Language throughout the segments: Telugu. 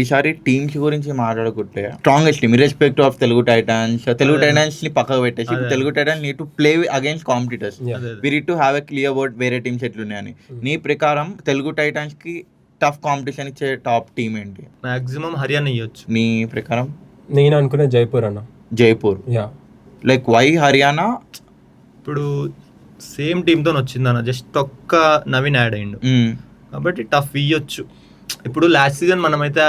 ఈసారి టీమ్స్ గురించి మాట్లాడుకుంటే strongest team respect of Telugu Titans ని పక్కకు పెట్టేసి Telugu Titans need to play against competitors. We need to have a clear about వేరే టీమ్స్ ఎట్లున్నాయని. నీ ప్రకారం తెలుగు టైటాన్స్ కి టఫ్ కాంపిటీషన్ ఇచ్చే టాప్ టీమ్ ఏంటి? మాక్సిమం హర్యానా ఇవ్వచ్చు. నీ ప్రకారం? నేను అనుకునే జైపూర్ అన్న. Jaipur, like why Haryana? ఇప్పుడు సేమ్ టీంతో వచ్చిందన్న, జస్ట్ ఒక్క నవీన్ యాడ్ అయ్యిండు కాబట్టి టఫ్ ఇవ్వచ్చు. ఇప్పుడు లాస్ట్ సీజన్ మనమైతే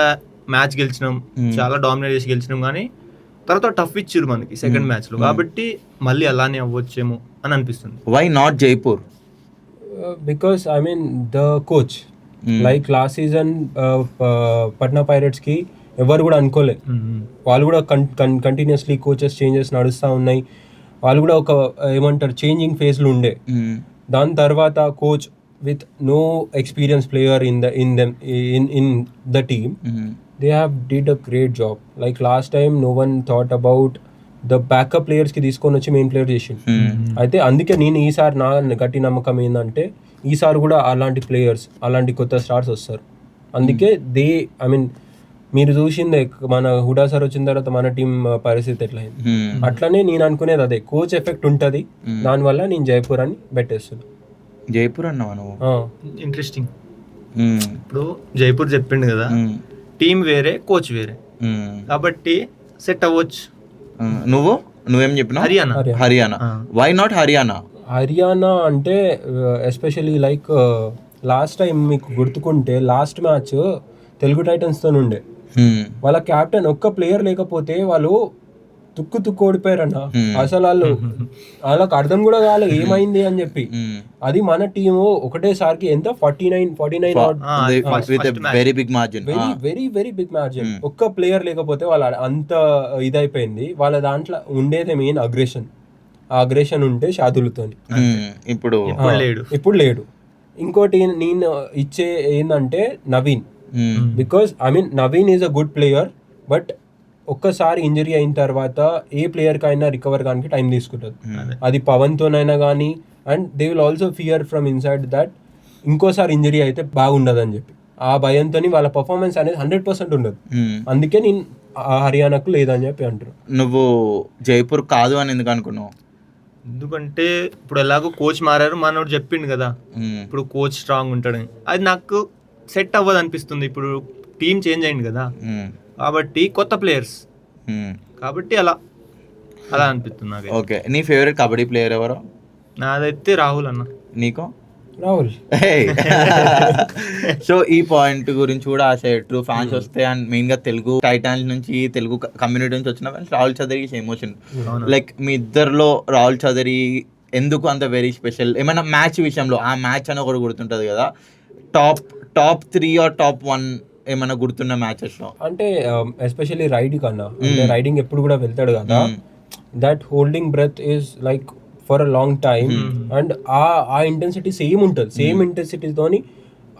మ్యాచ్ గెలిచినాం, చాలా డామినేట్ చేసి గెలిచినాం, కానీ తర్వాత టఫ్ ఇచ్చిర్రు మనకి సెకండ్ మ్యాచ్ లో, కాబట్టి మళ్ళీ అలానే అవ్వచ్చేమో అని అనిపిస్తుంది. Why not Jaipur? Because I mean the coach, like last season Patna Pirates కి ఎవరు కూడా అనుకోలే. వాళ్ళు కూడా కంటిన్యూస్లీ కోచెస్ చేంజెస్ నడుస్తూ ఉన్నాయి. వాళ్ళు కూడా ఒక ఏమంటారు చేంజింగ్ ఫేజ్లో ఉండే. దాని తర్వాత coach with no experience player in the team, they have did a great job. Like last time no one thought about the backup ప్లేయర్స్కి తీసుకొని వచ్చి మెయిన్ ప్లేయర్ చేసిండు. అయితే అందుకే నేను ఈసారి నా గట్టి నమ్మకం ఏంటంటే ఈసారి కూడా అలాంటి ప్లేయర్స్, అలాంటి కొత్త స్టార్స్ వస్తారు. అందుకే ఐ మీన్ మీరు చూసిందే మన హుడా సార్ వచ్చిన తర్వాత మన టీం పరిస్థితి ఎట్లయింది. అట్లనే నేను అనుకునేది అదే, కోచ్ ఎఫెక్ట్ ఉంటుంది. దానివల్ల నేను జైపూర్ అని పెట్టేస్తున్నా. జైపూర్ అన్నావా నువ్వు? ఇంట్రెస్టింగ్. ఇప్పుడు జైపూర్ చెప్పిండు కదా, టీం వేరే కోచ్ వేరే, కాబట్టి సెట్ అవ్వచ్చు. నువ్వేం చెప్పినావు? హర్యానా. Why not Haryana? హర్యానా అంటే ఎస్పెషలీ లైక్ లాస్ట్ టైం మీకు గుర్తుకుంటే లాస్ట్ మ్యాచ్ తెలుగు టైటన్స్తో ఉండే. వాళ్ళ క్యాప్టెన్ ఒక్క ప్లేయర్ లేకపోతే వాళ్ళు తుక్కు ఓడిపోయారన్న. అసలు వాళ్ళకి అర్థం కూడా కాలేదు ఏమైంది అని చెప్పి. అది మన టీము ఒకటేసారికి ఎంత 49 very big margin, very big margin. ఒక్క ప్లేయర్ లేకపోతే వాళ్ళ అంత ఇదైపోయింది. వాళ్ళ దాంట్లో ఉండేదే మెయిన్ అగ్రెషన్. ఆ అగ్రెషన్ ఉంటే షాదులతో ఇప్పుడు లేడు. ఇంకోటి నేను ఇచ్చే ఏంటంటే Naveen. Because I mean Naveen is a good player, but ఒక్కసారి ఇంజరీ అయిన తర్వాత ఏ ప్లేయర్ కైనా రికవర్ కానీ టైం తీసుకుంటుంది. అది పవన్తోనైనా కానీ. And they will also fear from inside that ఇంకోసారి ఇంజరీ అయితే బాగుండదు అని చెప్పి. ఆ భయంతో వాళ్ళ పర్ఫార్మెన్స్ అనేది 100% ఉండదు. అందుకే నేను హర్యానాకు లేదని చెప్పి అంటున్నాను. నువ్వు జైపూర్ కాదు అని ఎందుకు అనుకున్నావు? ఎందుకంటే ఇప్పుడు ఎలాగో కోచ్ మారారు, మనోడు చెప్పిండు కదా ఇప్పుడు కోచ్ స్ట్రాంగ్ ఉంటాడని. అది నాకు సెట్ అవ్వదు అనిపిస్తుంది. ఇప్పుడు టీం చేంజ్ అయింది కదా, కాబట్టి కొత్త ప్లేయర్స్, కాబట్టి అలా అనిపిస్తుంది నాకు. ఓకే, నీ ఫేవరెట్ కబడ్డీ ప్లేయర్ ఎవరు? నాదైతే రాహుల్ అన్న. నీకో? రాహుల్. సో ఈ పాయింట్ గురించి కూడా ట్రూ ఫ్యాన్స్ వస్తే, అండ్ మెయిన్ గా తెలుగు టైటాన్స్ నుంచి, తెలుగు కమ్యూనిటీ నుంచి వచ్చిన ఫ్యాన్స్ రాహుల్ చౌదరికి ఎమోషన్. లైక్ మీ ఇద్దరిలో రాహుల్ చౌదరి ఎందుకు అంత వెరీ స్పెషల్? ఏమైనా మ్యాచ్ విషయంలో, ఆ మ్యాచ్ అని ఒకటి గుర్తుంటది కదా, టాప్ 3 ఆర్ టాప్ 1 ఏమైనా గుర్తున్న మ్యాచెస్ లో? అంటే ఎస్పెషల్లీ రైడింగ్ కన్నా, రైడింగ్ ఎప్పుడు కూడా వెళ్తాడు కదా, that holding breath is like for a long time. And ఆ ఇంటెన్సిటీ సేమ్ ఉంటుంది. సేమ్ ఇంటెన్సిటీతోని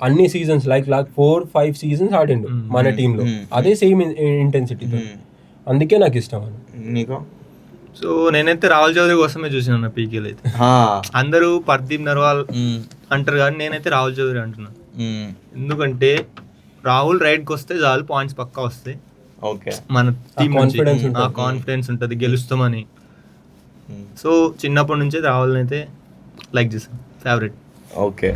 అన్ని సీజన్స్ లైక్ 4-5 సీజన్స్ ఆడిండు మన టీంలో, అదే సేమ్ ఇంటెన్సిటీతో. అందుకే నాకు ఇష్టం. నీకో? సో నేనైతే రాహుల్ చౌదరి కోసమే చూసిన పీకేలు అయితే. అందరూ పర్దీప్ నర్వాల్ అంటారు కానీ నేనైతే రాహుల్ చౌదరి అంటున్నాను. ఎందుకంటే రాహుల్ రైడ్కి వస్తే చాలు, పాయింట్స్ పక్కా వస్తాయి. ఓకే, మన టీం కాన్ఫిడెన్స్ ఉంటుంది గెలుస్తామని. సో చిన్నప్పటి నుంచే రాహుల్ని అయితే లైక్ చేస్తాను, ఫేవరెట్. ఓకే.